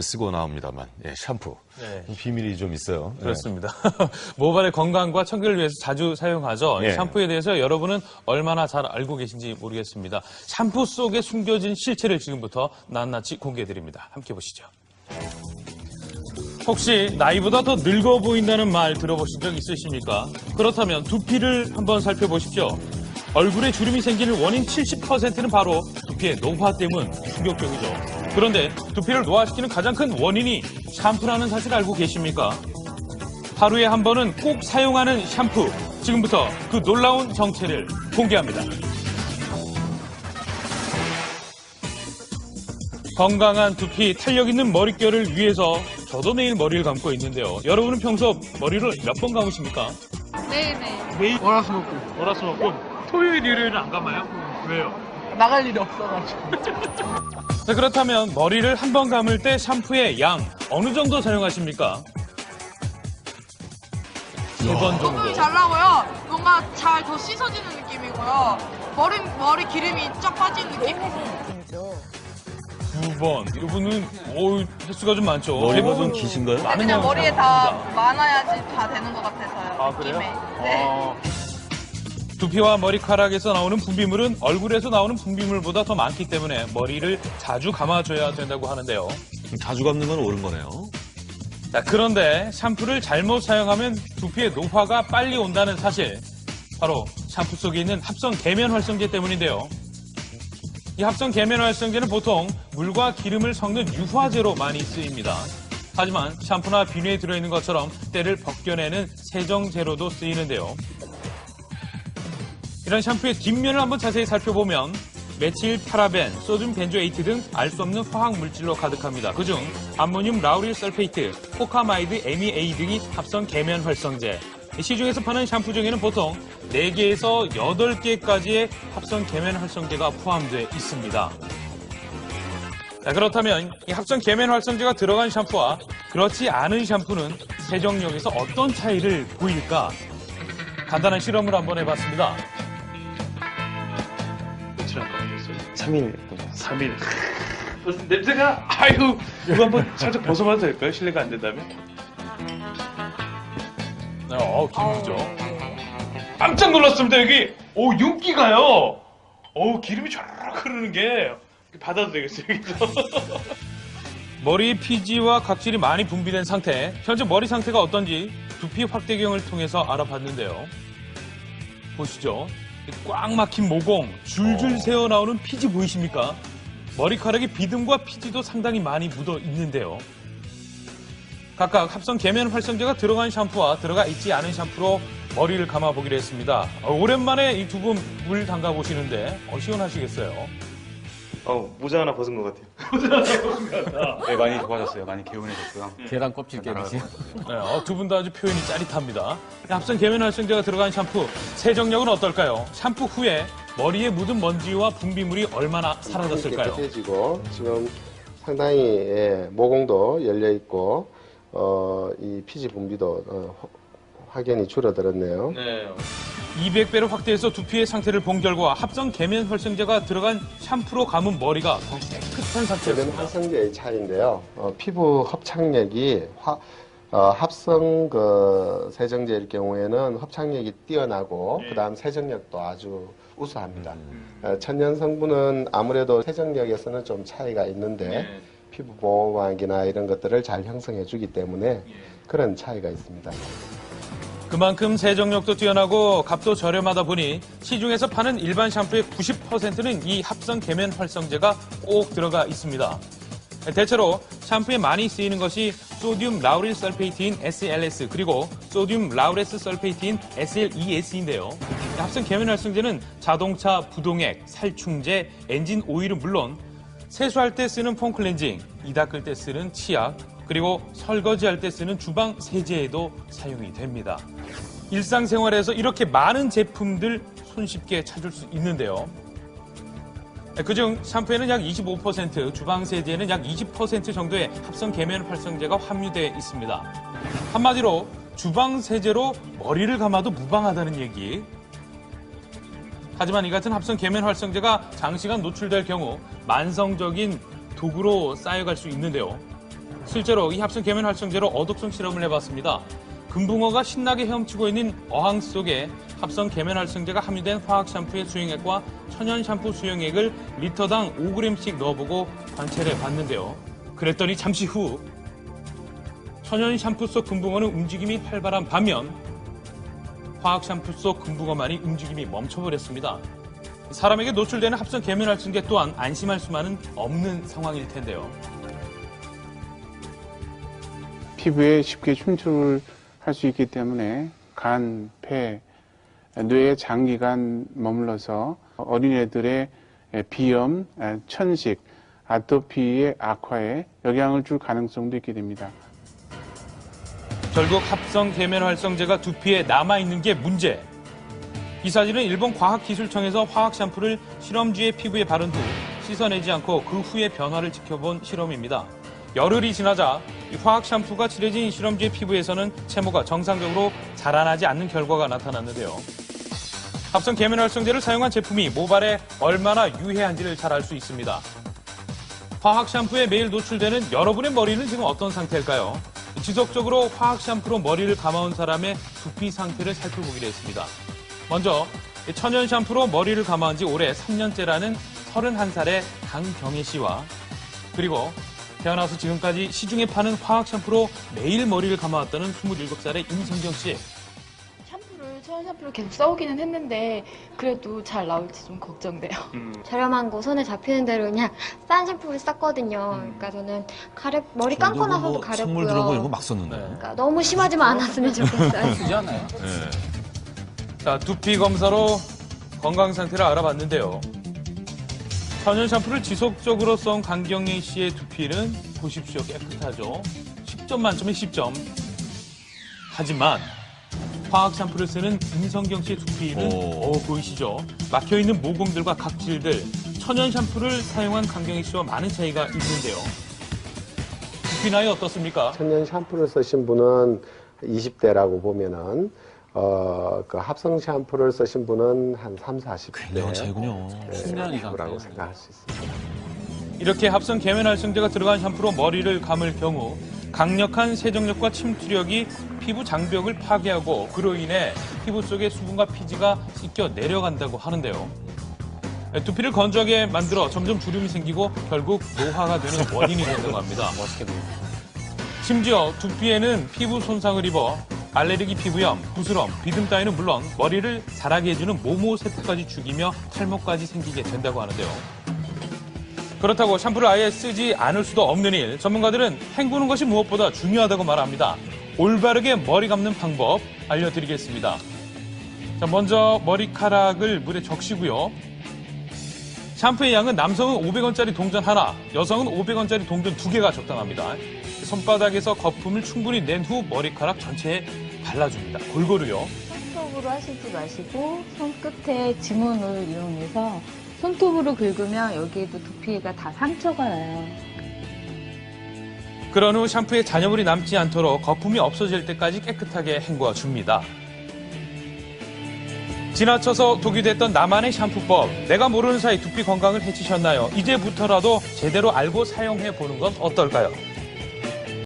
쓰고 나옵니다만 샴푸 네. 비밀이 좀 있어요. 그렇습니다. 모발의 건강과 청결을 위해서 자주 사용하죠. 이 샴푸에 대해서 여러분은 얼마나 잘 알고 계신지 모르겠습니다. 샴푸 속에 숨겨진 실체를 지금부터 낱낱이 공개해드립니다. 함께 보시죠. 혹시 나이보다 더 늙어 보인다는 말 들어보신 적 있으십니까? 그렇다면 두피를 한번 살펴보십시오. 얼굴에 주름이 생기는 원인 70%는 바로 두피의 노화 때문 충격적이죠. 그런데 두피를 노화시키는 가장 큰 원인이 샴푸라는 사실 알고 계십니까? 하루에 한 번은 꼭 사용하는 샴푸. 지금부터 그 놀라운 정체를 공개합니다. 건강한 두피, 탄력 있는 머릿결을 위해서 저도 매일 머리를 감고 있는데요. 여러분은 평소 머리를 몇 번 감으십니까? 매일매일. 매일? 월화수목금. 토요일, 일요일은 안 감아요? 왜요? 나갈 일이 없어가지고. 자, 그렇다면 머리를 한 번 감을 때 샴푸의 양 어느 정도 사용하십니까? 3번 정도. 거품이 잘 나고요. 뭔가 잘 더 씻어지는 느낌이고요. 머리 기름이 쫙 빠지는 느낌. 2번. 이분은 횟수가 좀 많죠. 머리가 좀 기신가요? 많은 그냥 양을 머리에 다 사용합니다. 많아야지 다 되는 것 같아서요. 아, 그래요? 느낌에. 네. 두피와 머리카락에서 나오는 분비물은 얼굴에서 나오는 분비물보다 더 많기 때문에 머리를 자주 감아줘야 된다고 하는데요. 자주 감는 건 옳은 거네요. 자, 그런데 샴푸를 잘못 사용하면 두피의 노화가 빨리 온다는 사실. 바로 샴푸 속에 있는 합성 계면 활성제 때문인데요. 이 합성 계면 활성제는 보통 물과 기름을 섞는 유화제로 많이 쓰입니다. 하지만 샴푸나 비누에 들어있는 것처럼 때를 벗겨내는 세정제로도 쓰이는데요. 이런 샴푸의 뒷면을 한번 자세히 살펴보면 메칠, 파라벤, 소듐 벤조에이트 등 알 수 없는 화학 물질로 가득합니다. 그중 암모늄 라우릴 설페이트, 포카마이드, MEA 등이 합성 계면 활성제. 시중에서 파는 샴푸 중에는 보통 4개에서 8개까지의 합성 계면 활성제가 포함되어 있습니다. 자, 그렇다면 이 합성 계면 활성제가 들어간 샴푸와 그렇지 않은 샴푸는 세정력에서 어떤 차이를 보일까? 간단한 실험을 한번 해봤습니다. 며칠 안 감으셨어요? 3일. 3일. 무슨 냄새가, 아유, 이거 한번 살짝 벗어봐도 될까요? 실례가 안 된다면? 기름이죠. 깜짝 놀랐습니다, 여기. 윤기가요. 기름이 쫙 흐르는 게. 받아도 되겠어요, 여기서. 머리의 피지와 각질이 많이 분비된 상태. 현재 머리 상태가 어떤지 두피 확대경을 통해서 알아봤는데요. 보시죠. 꽉 막힌 모공, 줄줄 새어나오는 피지 보이십니까? 머리카락의 비듬과 피지도 상당히 많이 묻어 있는데요. 각각 합성 계면 활성제가 들어간 샴푸와 들어가 있지 않은 샴푸로 머리를 감아보기로 했습니다. 오랜만에 이 두 분 물 담가 보시는데 시원하시겠어요? 모자 하나 벗은 것 같아요. 모자 하나 벗은 것 같아. 네, 많이 좋아졌어요. 많이 개운해졌고요. 계란 껍질 깨듯이. 네, 두 분 다 아주 표현이 짜릿합니다. 합성 계면 활성제가 들어간 샴푸, 세정력은 어떨까요? 샴푸 후에 머리에 묻은 먼지와 분비물이 얼마나 사라졌을까요? 깨끗해지고 지금 상당히 모공도 열려 있고 이 피지 분비도 확연히 줄어들었네요. 네. 200배로 확대해서 두피의 상태를 본 결과 합성 계면 활성제가 들어간 샴푸로 감은 머리가 더 깨끗한 이건 상태였습니다. 활성제의 차이인데요. 피부 합착력이 합성 세정제일 경우에는 합착력이 뛰어나고 그다음 세정력도 아주 우수합니다. 천연 성분은 아무래도 세정력에서는 좀 차이가 있는데 피부 보호막이나 이런 것들을 잘 형성해 주기 때문에 그런 차이가 있습니다. 그만큼 세정력도 뛰어나고 값도 저렴하다 보니 시중에서 파는 일반 샴푸의 90%는 이 합성 계면 활성제가 꼭 들어가 있습니다. 대체로 샴푸에 많이 쓰이는 것이 소듐 라우릴 설페이트인 SLS 그리고 소듐 라우레스 설페이트인 SLES인데요. 합성 계면 활성제는 자동차 부동액, 살충제, 엔진 오일은 물론 세수할 때 쓰는 폼 클렌징, 이 닦을 때 쓰는 치약, 그리고 설거지할 때 쓰는 주방 세제에도 사용이 됩니다. 일상생활에서 이렇게 많은 제품들 손쉽게 찾을 수 있는데요. 그중 샴푸에는 약 25%, 주방 세제에는 약 20% 정도의 합성 계면 활성제가 함유되어 있습니다. 한마디로 주방 세제로 머리를 감아도 무방하다는 얘기. 하지만 이 같은 합성 계면 활성제가 장시간 노출될 경우 만성적인 독으로 쌓여갈 수 있는데요. 실제로 이 합성 계면 활성제로 어독성 실험을 해봤습니다. 금붕어가 신나게 헤엄치고 있는 어항 속에 합성 계면 활성제가 함유된 화학 샴푸의 수용액과 천연 샴푸 수용액을 리터당 5g씩 넣어보고 관찰해 봤는데요. 그랬더니 잠시 후 천연 샴푸 속 금붕어는 움직임이 활발한 반면 화학 샴푸 속 금붕어만이 움직임이 멈춰버렸습니다. 사람에게 노출되는 합성 계면 활성제 또한 안심할 수만은 없는 상황일 텐데요. 피부에 쉽게 침투를 할 수 있기 때문에 간, 폐, 뇌에 장기간 머물러서 어린애들의 비염, 천식, 아토피의 악화에 영향을 줄 가능성도 있게 됩니다. 결국 합성 계면 활성제가 두피에 남아있는 게 문제. 이 사진은 일본 과학기술청에서 화학 샴푸를 실험쥐의 피부에 바른 후 씻어내지 않고 그 후의 변화를 지켜본 실험입니다. 열흘이 지나자 이 화학 샴푸가 칠해진 실험쥐의 피부에서는 채모가 정상적으로 자라나지 않는 결과가 나타났는데요. 합성 계면 활성제를 사용한 제품이 모발에 얼마나 유해한지를 잘 알 수 있습니다. 화학 샴푸에 매일 노출되는 여러분의 머리는 지금 어떤 상태일까요? 지속적으로 화학 샴푸로 머리를 감아온 사람의 두피 상태를 살펴보기로 했습니다. 먼저 천연 샴푸로 머리를 감아온 지 올해 3년째라는 31살의 강경혜 씨와 그리고 태어나서 지금까지 시중에 파는 화학 샴푸로 매일 머리를 감아왔다는 27살의 임성경 씨. 천연 샴푸를 계속 써오기는 했는데 그래도 잘 나올지 좀 걱정돼요. 저렴한 거 손에 잡히는 대로 그냥 싼 샴푸를 썼거든요. 그러니까 저는 머리 감고 나서도 가렵고요. 선물 들어보고 이런 거 막 썼는데. 그러니까 너무 심하지만 않았으면 좋겠어요. 쓰지 않아요? 네. 자, 두피 검사로 건강 상태를 알아봤는데요. 천연 샴푸를 지속적으로 써온 강경혜 씨의 두피는 보십시오. 깨끗하죠. 10점 만점에 10점. 하지만 화학 샴푸를 쓰는 임성경 씨의 두피는 보이시죠? 막혀있는 모공들과 각질들. 천연 샴푸를 사용한 강경혜 씨와 많은 차이가 있는데요. 두피 나이 어떻습니까? 천연 샴푸를 쓰신 분은 20대라고 보면은 그 합성 샴푸를 쓰신 분은 한 3, 40대. 굉장한 차이군요. 10년 이상 라고 차이가 생각할 수 있습니다. 이렇게 합성 계면 활성제가 들어간 샴푸로 머리를 감을 경우 강력한 세정력과 침투력이 피부 장벽을 파괴하고 그로 인해 피부 속의 수분과 피지가 씻겨 내려간다고 하는데요. 두피를 건조하게 만들어 점점 주름이 생기고 결국 노화가 되는 원인이 된다고 합니다. 멋있게 보여요. 심지어 두피에는 피부 손상을 입어 알레르기 피부염, 부스럼, 비듬 따위는 물론 머리를 자라게 해주는 모모 세포까지 죽이며 탈모까지 생기게 된다고 하는데요. 그렇다고 샴푸를 아예 쓰지 않을 수도 없는 일, 전문가들은 헹구는 것이 무엇보다 중요하다고 말합니다. 올바르게 머리 감는 방법 알려드리겠습니다. 자, 먼저 머리카락을 물에 적시고요. 샴푸의 양은 남성은 500원짜리 동전 하나, 여성은 500원짜리 동전 2개가 적당합니다. 손바닥에서 거품을 충분히 낸 후 머리카락 전체에 발라줍니다. 골고루요. 손톱으로 하시지 마시고 손끝에 지문을 이용해서 손톱으로 긁으면 여기에도 두피가 다 상처가 나요. 그런 후 샴푸에 잔여물이 남지 않도록 거품이 없어질 때까지 깨끗하게 헹궈 줍니다. 지나쳐서 독이 됐던 나만의 샴푸법. 내가 모르는 사이 두피 건강을 해치셨나요? 이제부터라도 제대로 알고 사용해 보는 건 어떨까요?